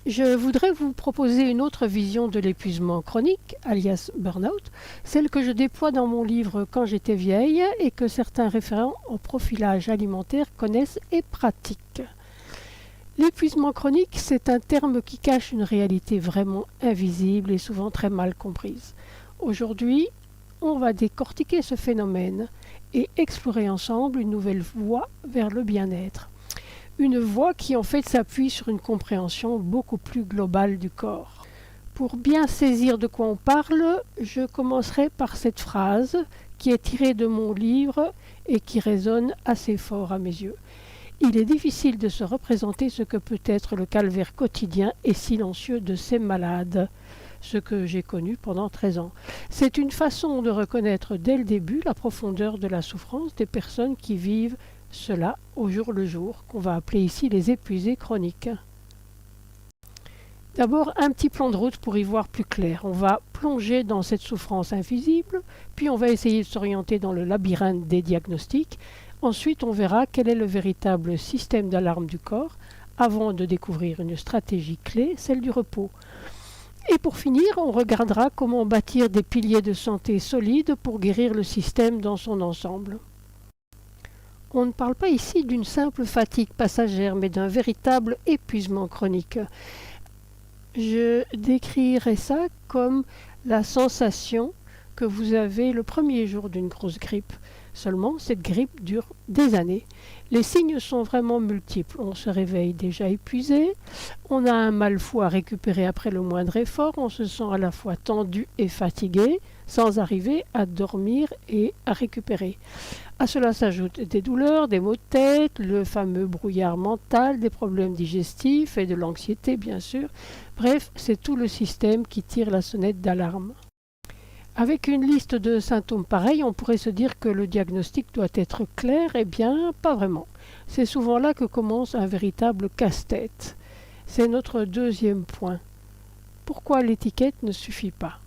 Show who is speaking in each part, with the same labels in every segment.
Speaker 1: je voudrais vous proposer une autre vision de l'épuisement chronique, alias burn-out, celle que je déploie dans mon livre Quand j'étais vieille et que certains référents au profilage alimentaire connaissent et pratiquent. L'épuisement chronique, c'est un terme qui cache une réalité vraiment invisible et souvent très mal comprise. Aujourd'hui, on va décortiquer ce phénomène et explorer ensemble une nouvelle voie vers le bien-être. Une voie qui en fait s'appuie sur une compréhension beaucoup plus globale du corps. Pour bien saisir de quoi on parle, je commencerai par cette phrase qui est tirée de mon livre et qui résonne assez fort à mes yeux. Il est difficile de se représenter ce que peut être le calvaire quotidien et silencieux de ces malades, ce que j'ai connu pendant 13 ans. C'est une façon de reconnaître dès le début la profondeur de la souffrance des personnes qui vivent cela au jour le jour, qu'on va appeler ici les épuisés chroniques. D'abord, un petit plan de route pour y voir plus clair. On va plonger dans cette souffrance invisible, puis on va essayer de s'orienter dans le labyrinthe des diagnostics. Ensuite, on verra quel est le véritable système d'alarme du corps, avant de découvrir une stratégie clé, celle du repos. Et pour finir, on regardera comment bâtir des piliers de santé solides pour guérir le système dans son ensemble. On ne parle pas ici d'une simple fatigue passagère, mais d'un véritable épuisement chronique. Je décrirais ça comme la sensation que vous avez le premier jour d'une grosse grippe. Seulement, cette grippe dure des années. Les signes sont vraiment multiples. On se réveille déjà épuisé, on a un mal fou à récupérer après le moindre effort, on se sent à la fois tendu et fatigué, sans arriver à dormir et à récupérer. À cela s'ajoutent des douleurs, des maux de tête, le fameux brouillard mental, des problèmes digestifs et de l'anxiété bien sûr. Bref, c'est tout le système qui tire la sonnette d'alarme. Avec une liste de symptômes pareils, on pourrait se dire que le diagnostic doit être clair. Eh bien, pas vraiment. C'est souvent là que commence un véritable casse-tête. C'est notre deuxième point. Pourquoi l'étiquette ne suffit pas ?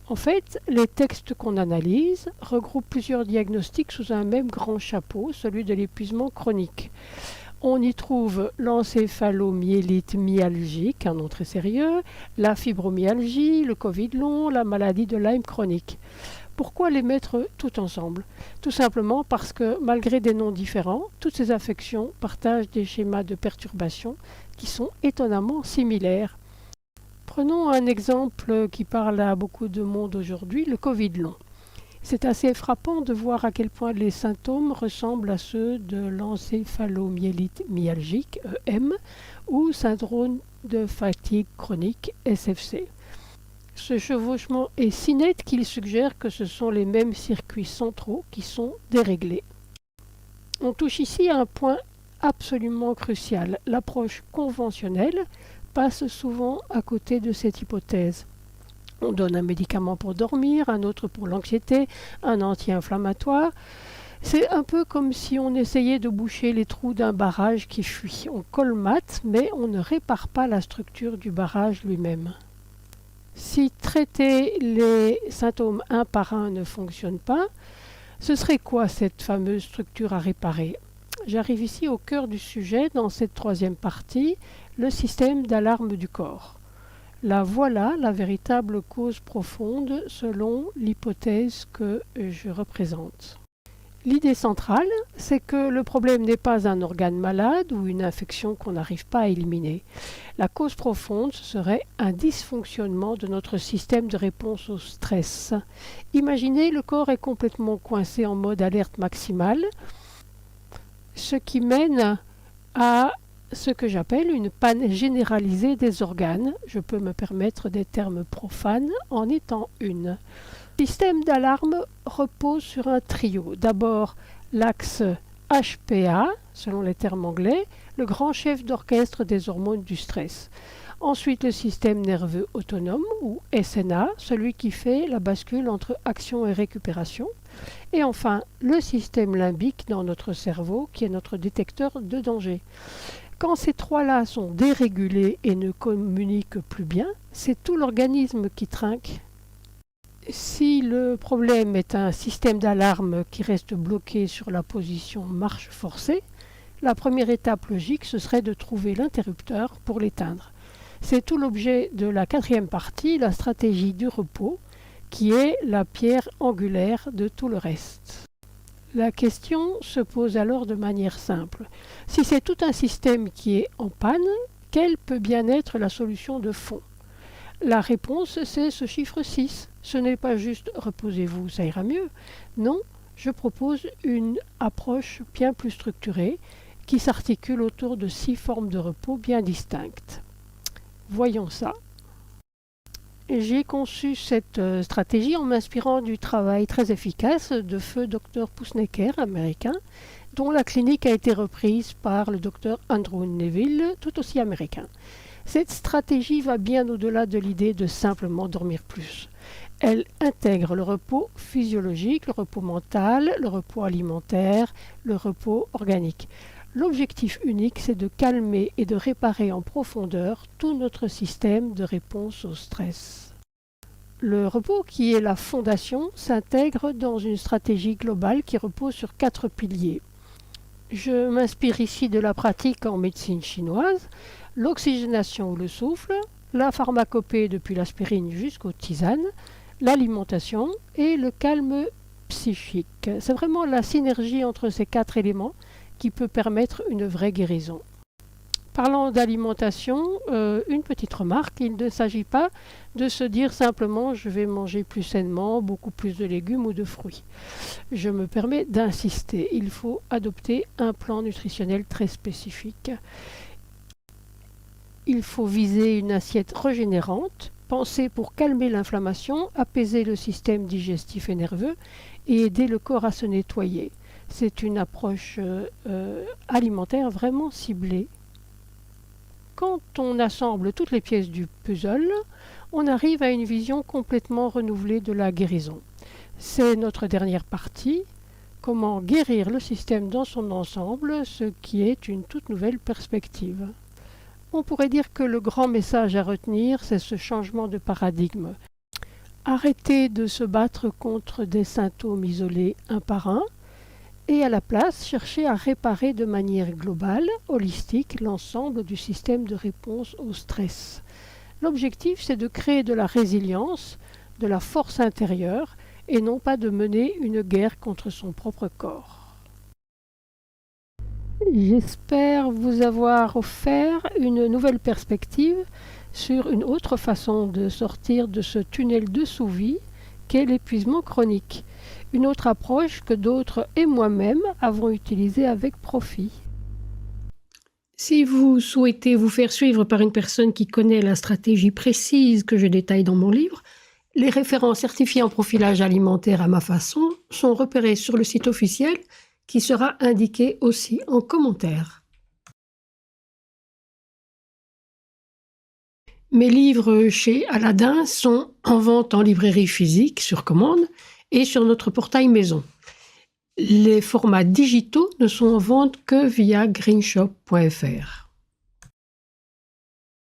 Speaker 1: En fait, les textes qu'on analyse regroupent plusieurs diagnostics sous un même grand chapeau, celui de l'épuisement chronique. On y trouve l'encéphalomyélite myalgique, un nom très sérieux, la fibromyalgie, le Covid long, la maladie de Lyme chronique. Pourquoi les mettre tout ensemble ? Tout simplement parce que, malgré des noms différents, toutes ces affections partagent des schémas de perturbation qui sont étonnamment similaires. Prenons un exemple qui parle à beaucoup de monde aujourd'hui, le Covid long. C'est assez frappant de voir à quel point les symptômes ressemblent à ceux de l'encéphalomyélite myalgique, EM, ou syndrome de fatigue chronique, SFC. Ce chevauchement est si net qu'il suggère que ce sont les mêmes circuits centraux qui sont déréglés. On touche ici à un point absolument crucial. L'approche conventionnelle passe souvent à côté de cette hypothèse. On donne un médicament pour dormir, un autre pour l'anxiété, un anti-inflammatoire. C'est un peu comme si on essayait de boucher les trous d'un barrage qui fuit. On colmate, mais on ne répare pas la structure du barrage lui-même. Si traiter les symptômes un par un ne fonctionne pas, ce serait quoi cette fameuse structure à réparer ? J'arrive ici au cœur du sujet, dans cette troisième partie, le système d'alarme du corps. Là voilà la véritable cause profonde selon l'hypothèse que je représente. L'idée centrale, c'est que le problème n'est pas un organe malade ou une infection qu'on n'arrive pas à éliminer. La cause profonde, ce serait un dysfonctionnement de notre système de réponse au stress. Imaginez, le corps est complètement coincé en mode alerte maximale, ce qui mène à ce que j'appelle une panne généralisée des organes. Je peux me permettre des termes profanes en étant une. Le système d'alarme repose sur un trio. D'abord, l'axe HPA, selon les termes anglais, le grand chef d'orchestre des hormones du stress. Ensuite, le système nerveux autonome, ou SNA, celui qui fait la bascule entre action et récupération. Et enfin, le système limbique dans notre cerveau, qui est notre détecteur de danger. Quand ces trois-là sont dérégulés et ne communiquent plus bien, c'est tout l'organisme qui trinque. Si le problème est un système d'alarme qui reste bloqué sur la position marche forcée, la première étape logique, ce serait de trouver l'interrupteur pour l'éteindre. C'est tout l'objet de la quatrième partie, la stratégie du repos, qui est la pierre angulaire de tout le reste. La question se pose alors de manière simple. Si c'est tout un système qui est en panne, quelle peut bien être la solution de fond? La réponse, c'est ce chiffre 6. Ce n'est pas juste « reposez-vous, ça ira mieux ». Non, je propose une approche bien plus structurée qui s'articule autour de 6 formes de repos bien distinctes. Voyons ça. J'ai conçu cette stratégie en m'inspirant du travail très efficace de feu Dr Pousnecker, américain, dont la clinique a été reprise par le Dr Andrew Neville, tout aussi américain. Cette stratégie va bien au-delà de l'idée de simplement dormir plus. Elle intègre le repos physiologique, le repos mental, le repos alimentaire, le repos organique. L'objectif unique, c'est de calmer et de réparer en profondeur tout notre système de réponse au stress. Le repos, qui est la fondation, s'intègre dans une stratégie globale qui repose sur 4 piliers. Je m'inspire ici de la pratique en médecine chinoise, l'oxygénation ou le souffle, la pharmacopée depuis l'aspirine jusqu'aux tisanes, l'alimentation et le calme psychique. C'est vraiment la synergie entre ces 4 éléments qui peut permettre une vraie guérison. Parlant d'alimentation, une petite remarque, il ne s'agit pas de se dire simplement je vais manger plus sainement, beaucoup plus de légumes ou de fruits. Je me permets d'insister, il faut adopter un plan nutritionnel très spécifique. Il faut viser une assiette régénérante, penser pour calmer l'inflammation, apaiser le système digestif et nerveux et aider le corps à se nettoyer. C'est une approche alimentaire vraiment ciblée. Quand on assemble toutes les pièces du puzzle, on arrive à une vision complètement renouvelée de la guérison. C'est notre dernière partie, comment guérir le système dans son ensemble, ce qui est une toute nouvelle perspective. On pourrait dire que le grand message à retenir, c'est ce changement de paradigme. Arrêter de se battre contre des symptômes isolés un par un, et à la place chercher à réparer de manière globale, holistique, l'ensemble du système de réponse au stress. L'objectif, c'est de créer de la résilience, de la force intérieure, et non pas de mener une guerre contre son propre corps. J'espère vous avoir offert une nouvelle perspective sur une autre façon de sortir de ce tunnel de sous-vie qu'est l'épuisement chronique. Une autre approche que d'autres et moi-même avons utilisée avec profit. Si vous souhaitez vous faire suivre par une personne qui connaît la stratégie précise que je détaille dans mon livre, les référents certifiés en profilage alimentaire à ma façon sont repérés sur le site officiel qui sera indiqué aussi en commentaire. Mes livres chez Aladdin sont en vente en librairie physique sur commande et sur notre portail maison. Les formats digitaux ne sont en vente que via greenshop.fr.